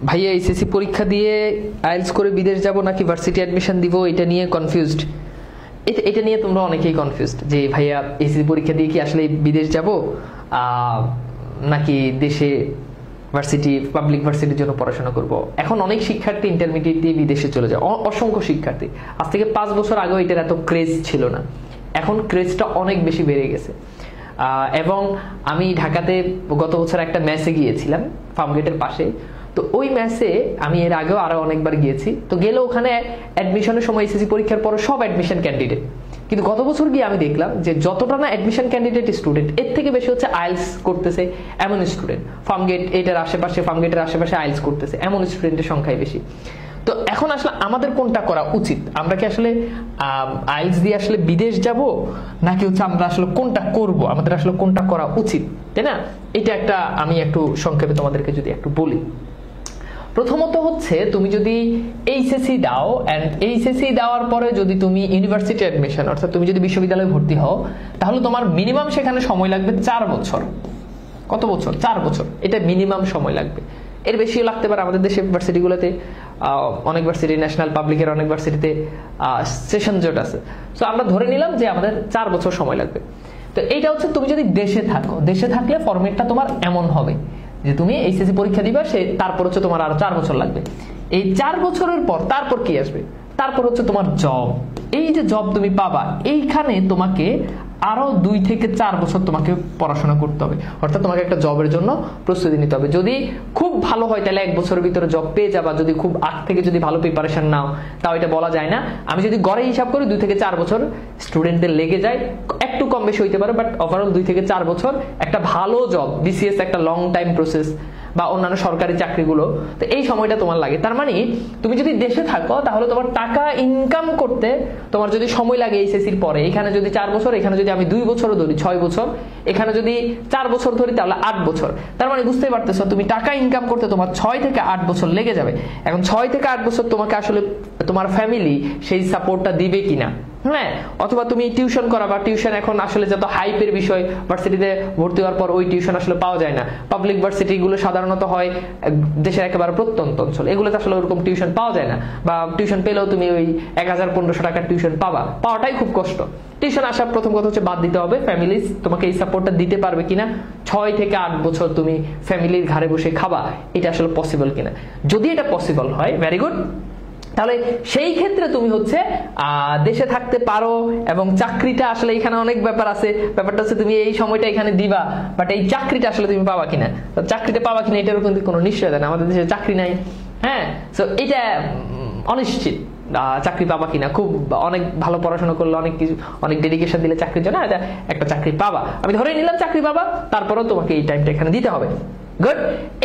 ভাইয়া এইচএসসি পরীক্ষা দিয়ে আইএলটিএস করে বিদেশ যাব নাকি ভার্সিটি অ্যাডমিশন দিব, এটা নিয়ে কনফিউজড। এটা নিয়ে তোমরা অনেকেই কনফিউজড যে ভাইয়া এইচএসসি পরীক্ষা দিয়ে কি আসলে বিদেশ যাব নাকি দেশে ভার্সিটি পাবলিক ভার্সিটির জন্য পড়াশোনা করব। এখন অনেক শিক্ষার্থী ইন্টারমিডিয়েট দিয়ে বিদেশে চলে যায়, অসংখ্য শিক্ষার্থী। আজ থেকে 5 বছর আগেও এটার এত ক্রেজ ছিল না, এখন ক্রেজটা অনেক বেশি বেড়ে গেছে। এবং আমি ঢাকাতে গত বছর একটা ম্যাচে গিয়েছিলাম ফার্মগেটের পাশে। তো ওই ম্যাচে আমি এর আগেও আরো অনেকবার গিয়েছি। তো গেলে ওখানে অ্যাডমিশনের সময় এসএসসি পরীক্ষার পর সব অ্যাডমিশন ক্যান্ডিডেট, কিন্তু গত বছর গিয়ে আমি দেখলাম যে যতটা না অ্যাডমিশন ক্যান্ডিডেট স্টুডেন্ট, এর থেকে বেশি হচ্ছে আইএলটিএস করতেছে এমন স্টুডেন্ট। ফার্মগেটের আশেপাশে আইএলটিএস করতেছে এমন স্টুডেন্টের সংখ্যাই বেশি। তো এখন আসলে আমাদের কোনটা করা উচিত? আমরা কি আসলে আইএলটিএস দিয়ে আসলে বিদেশ যাব নাকি হচ্ছে আমরা আসলে কোনটা করব, আমাদের আসলে কোনটা করা উচিত, তাই না? এটা একটা আমি একটু সংক্ষেপে তোমাদেরকে যদি একটু বলি। প্রথমত হচ্ছে তুমি যদি এইচএসসি দাও, এন্ড এইচএসসি দেওয়ার পরে যদি তুমি ইউনিভার্সিটি অ্যাডমিশন অর্থাৎ তুমি যদি বিশ্ববিদ্যালয়ে ভর্তি হও, তাহলে তোমার মিনিমাম সেখানে সময় লাগবে 4 বছর। কত বছর? 4 বছর। এটা মিনিমাম সময় লাগবে, এর বেশিও লাগতে পারে। আমাদের দেশে ভার্সিটিগুলোতে অনেক ভার্সিটি, ন্যাশনাল পাবলিকের অনেক ভার্সিটিতে সেশন জট আছে। তো আমরা ধরে নিলাম যে আমাদের 4 বছর সময় লাগবে। তো এইটা হচ্ছে তুমি যদি দেশে থাকো, দেশে থাকলে ফরম্যাটটা তোমার এমন হবে যে তুমি এইচএসসি পরীক্ষা দিবা, তারপর হচ্ছে তোমার আরো 4 বছর লাগবে। এই 4 বছরের পর তারপর কি আসবে? তারপর হচ্ছে তোমার জব। এই যে জব তুমি পাবা, এইখানে তোমাকে আরো 2 থেকে 4 বছর তোমাকে পড়াশোনা করতে হবে, অর্থাৎ তোমাকে একটা জবের জন্য প্রস্তুতি নিতে হবে। যদি খুব ভালো হয় তাহলে 1 বছরের ভিতরে জব পেয়ে যাবা, যদি খুব আগ থেকে যদি ভালো প্রিপারেশন নাও তাও এটা বলা যায় না। আমি যদি গড়ে হিসাব করি 2 থেকে 4 বছর স্টুডেন্টদের লেগে যায়, একটু কম বেশি হইতে পারে, বাট ওভারঅল 2 থেকে 4 বছর একটা ভালো জব। বিসিএস একটা লং টাইম প্রসেস, বা অন্যান্য সরকারি চাকরিগুলো, তো এই সময়টা তোমার লাগে। তার মানে তুমি যদি দেশে থাকো তাহলে তোমার টাকা ইনকাম করতে তোমার যদি সময় লাগে এইচএসসির পরে, এখানে যদি 4 বছর, এখানে যদি আমি 2 বছরও ধরি 6 বছর, এখানে যদি 4 বছর ধরি তাহলে 8 বছর। তার মানে বুঝতেই পারতেছো তুমি টাকা ইনকাম করতে তোমার 6 থেকে 8 বছর লেগে যাবে। এখন 6 থেকে 8 বছর তোমাকে আসলে তোমার ফ্যামিলি সেই সাপোর্টটা দিবে কিনা, হ্যাঁ, অথবা তুমি টিউশন করাবা। টিউশন এখন আসলে যত হাইপের বিষয়, ভার্সিটিতে ভর্তি হওয়ার পর ওই টিউশন আসলে পাওয়া যায় না। পাবলিক ভার্সিটি গুলো সাধারণত হয় দেশের একেবারে প্রত্যন্ত অঞ্চল, এগুলোতে আসলে ওরকম টিউশন পাওয়া যায় না, বা টিউশন পেলেও তুমি ওই 1000-1500 টাকার টিউশন পাওয়াটাই খুব কষ্ট। টিউশন আসা প্রথম কথা হচ্ছে বাদ দিতে হবে। ফ্যামিলি তোমাকে এই সাপোর্টটা দিতে পারবে কিনা, 6 থেকে 8 বছর তুমি ফ্যামিলির ঘাড়ে বসে খাবা, এটা আসলে পসিবল কিনা। যদি এটা পসিবল হয়, ভেরি গুড, তাহলে সেই ক্ষেত্রে তুমি হচ্ছে দেশে থাকতে পারো। এবং চাকরিটা আসলে এখানে অনেক ব্যাপার আছে। ব্যাপারটা হচ্ছে তুমি এই সময়টা এখানে দিবা, বাট এই চাকরিটা আসলে তুমি পাবা কিনা, চাকরিটা পাবা কিনা এটারও কিন্তু কোনো নিশ্চয়তা না। আমাদের দেশে চাকরি নাই, হ্যাঁ, তো এটা অনিশ্চিত চাকরি পাবা কিনা। খুব অনেক ভালো পড়াশোনা করলে, অনেক ডেডিকেশন দিলে চাকরির জন্য একটা চাকরি পাবা। আমি ধরে নিলাম চাকরি পাবা, তারপরেও তোমাকে এই টাইমটা এখানে দিতে হবে। গুড।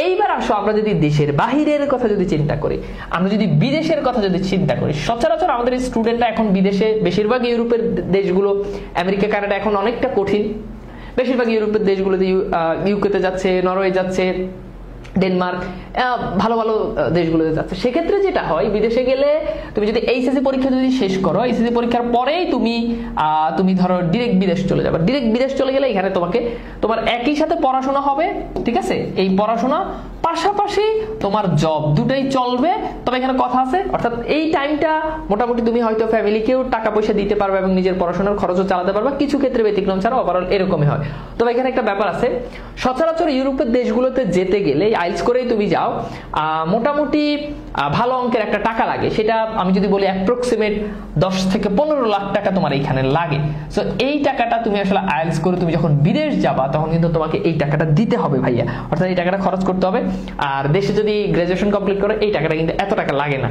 এইবার আসো আমরা যদি দেশের বাহিরের কথা যদি চিন্তা করি, আমরা যদি বিদেশের কথা যদি চিন্তা করি, সচরাচর আমাদের স্টুডেন্টরা এখন বিদেশে, বেশিরভাগ ইউরোপের দেশগুলো, আমেরিকা, কানাডা এখন অনেকটা কঠিন। বেশিরভাগ ইউরোপের দেশগুলোতে ইউকেতে যাচ্ছে, নরওয়ে যাচ্ছে, ডেনমার্ক, ভালো ভালো দেশগুলোতে যাচ্ছে। সেক্ষেত্রে যেটা হয়, বিদেশে গেলে তুমি যদি এইচএসসি পরীক্ষা যদি শেষ করো, এইচএসসি পরীক্ষার পরেই তুমি ধরো ডিরেক্ট বিদেশ চলে যাবে। ডিরেক্ট বিদেশ চলে গেলে এখানে তোমার একই সাথে পড়াশোনা হবে, ঠিক আছে? এই পড়াশোনা পাশাপাশি তোমার জব, দুটাই চলবে। তবে এখানে কথা আছে, অর্থাৎ এই টাইমটা মোটামুটি তুমি হয়তো ফ্যামিলিকেও টাকা পয়সা দিতে পারবে এবং নিজের পড়াশোনার খরচও চালাতে পারবে, কিছু ক্ষেত্রে ব্যতিক্রম ছাড়া ওভারঅল এরকমই হয়। তবে এখানে একটা ব্যাপার আছে, সচরাচর ইউরোপের দেশগুলোতে যেতে গেলে আইএলটিএস করেই তুমি যাও, মোটামুটি ভালো অঙ্কের একটা টাকা লাগে। সেটা আমি যদি বলি অ্যাপ্রক্সিমেট 10 থেকে 15 লাখ টাকা তোমার এইখানে লাগে। সো এই টাকাটা তুমি আসলে আইএলটিএস করে তুমি যখন বিদেশ যাবা, তখন কিন্তু তোমাকে এই টাকাটা দিতে হবে ভাইয়া, অর্থাৎ এই টাকাটা খরচ করতে হবে। আর দেশে যদি গ্রাজুয়েশন কমপ্লিট করে, এই টাকাটা কিন্তু এত টাকা লাগে না,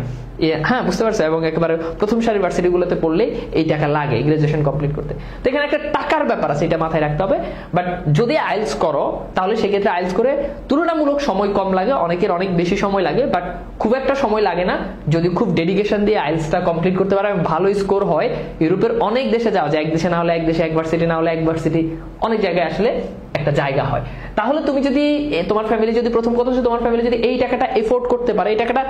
হ্যাঁ, বুঝতে পারছো? এবং একেবারে প্রথম সারির ভার্সিটিগুলোতে পড়লে এই টাকা লাগে গ্রাজুয়েশন কমপ্লিট করতে। তো এখানে একটা টাকার ব্যাপার আছে, এটা মাথায় রাখতে হবে। বাট যদি আইএলটিএস করো, তাহলে সেক্ষেত্রে আইএলটিএস করে তুলনামূলক সময় কম লাগে, অনেকের অনেক বেশি সময় লাগে, বাট খুব একটা সময় লাগে না। যদি খুব ডেডিকেশন দিয়ে আইএলটিএসটা কমপ্লিট করতে পারে, ভালো স্কোর হয়, ইউরোপের অনেক দেশে যাওয়া যায়। এক দেশে না হলে এক দেশে, এক ভার্সিটি না হলে এক ভার্সিটি, অনেক জায়গায় আসলে একটা জায়গা হয়। তাহলে তুমি যদি তোমার ফ্যামিলি যদি, প্রথম কথা হচ্ছে তোমার ফ্যামিলি যদি এই টাকাটা এফোর্ড করতে পারে, এই টাকাটা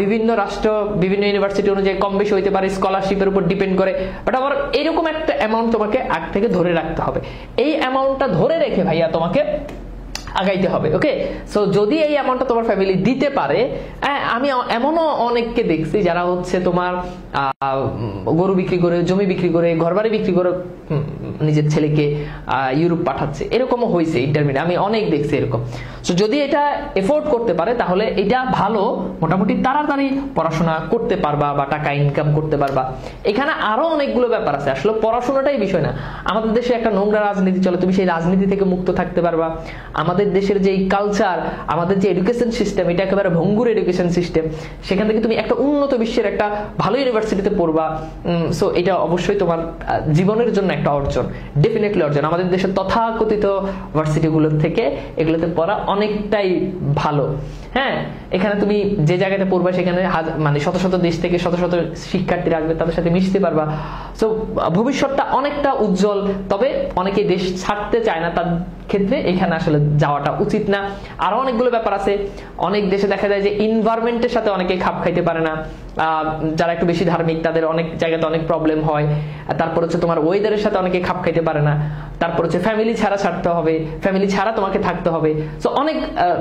বিভিন্ন রাষ্ট্র, বিভিন্ন ইউনিভার্সিটি অনুযায়ী কম বেশি হইতে পারে, স্কলারশিপের উপর ডিপেন্ড করে, বাট আমার এরকম একটা অ্যামাউন্ট তোমাকে আগ থেকে ধরে রাখতে হবে। এই অ্যামাউন্টটা ধরে রেখে ভাইয়া তোমাকে আগাইতে হবে। ওকে, সো যদি এই অ্যামাউন্টটা তোমার ফ্যামিলি দিতে পারে, আমি এমনও অনেককে দেখছি যারা হচ্ছে তোমার গরু বিক্রি করে, জমি বিক্রি করে, ঘরবাড়ি বিক্রি করে নিজের ছেলেকে ইউরোপ পাঠাচ্ছে, এরকমও হয়েছে ইন্টারমিডিয়েট, আমি অনেক দেখছি এরকম। সো যদি এটা এফোর্ড করতে পারে তাহলে এটা ভালো, মোটামুটি তাড়াতাড়ি পড়াশোনা করতে পারবা বা টাকা ইনকাম করতে পারবা। এখানে আরো অনেকগুলো ব্যাপার আছে, আসলে পড়াশোনাটাই বিষয় না। আমাদের দেশে একটা নোংরা রাজনীতি চলে, তুমি সেই রাজনীতি থেকে মুক্ত থাকতে পারবা। আমাদের দেশের যে কালচার, আমাদের যে এডুকেশন সিস্টেম, এটা একেবারে ভঙ্গুর এডুকেশন সিস্টেম, সেখান থেকে তুমি একটা উন্নত বিশ্বের একটা ভালো ইউনিভার্সিটিতে পড়বা। সো এটা অবশ্যই তোমার জীবনের জন্য একটা অর্জন, ডেফিনেটলি অর্জন। আমাদের দেশের তথাকথিত ভার্সিটিগুলোর থেকে এগুলোতে পড়া অনেকটাই ভালো। হ্যাঁ, এখানে তুমি যে জায়গাতে পড়বা সেখানে মানে শত শত দেশ থেকে শত শত শিক্ষার্থী রাখবে, তাদের সাথে মিশতে পারবা। সো ভবিষ্যৎটা অনেকটা উজ্জ্বল। তবে অনেকে দেশ ছাড়তে চায় না, তার ক্ষেত্রে এখানে আসলে যাওয়াটা উচিত না। আরো অনেকগুলো ব্যাপার আছে। অনেক দেশে দেখা যায় যে এনভায়রনমেন্টের সাথে অনেকে খাপ খাইতে পারে না, যারা একটু বেশি ধার্মিক তাদের অনেক জায়গাতে অনেক প্রবলেম হয়। তারপর হচ্ছে তোমার ওয়েদারের সাথে অনেকে খাপ খাইতে পারে না। তারপর হচ্ছে ফ্যামিলি ছাড়া ছাড়তে হবে, ফ্যামিলি ছাড়া তোমাকে থাকতে হবে। সো অনেক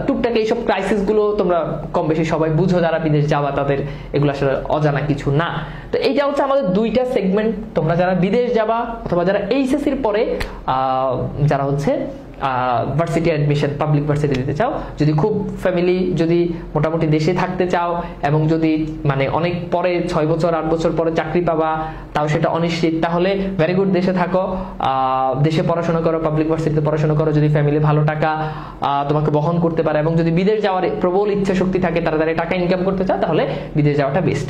টুকটাক এইসব ক্রাইসিস গুলো তোমরা কম বেশি সবাই বুঝো যারা বিদেশ যাবা, তাদের এগুলো আসলে অজানা কিছু না। তো এইটা হচ্ছে আমাদের দুইটা সেগমেন্ট। তোমরা যারা বিদেশ যাবা অথবা যারা এইচএসসির পরে যারা হচ্ছে ভার্সিটি অ্যাডমিশন, পাবলিক ভার্সিটি দিতে চাও, যদি খুব ফ্যামিলি যদি মোটামুটি দেশে থাকতে চাও এবং যদি মানে অনেক পরে 6 বছর 8 বছর পরে চাকরি পাবা, তাও সেটা অনিশ্চিত, তাহলে ভেরি গুড, দেশে থাকো, দেশে পড়াশোনা করো, পাবলিক ভার্সিটিতে পড়াশোনা করো। যদি ফ্যামিলি ভালো টাকা তোমাকে বহন করতে পারে এবং যদি বিদেশ যাওয়ার প্রবল ইচ্ছা শক্তি থাকে, তাড়াতাড়ি টাকা ইনকাম করতে চাও, তাহলে বিদেশ যাওয়াটা বেস্ট।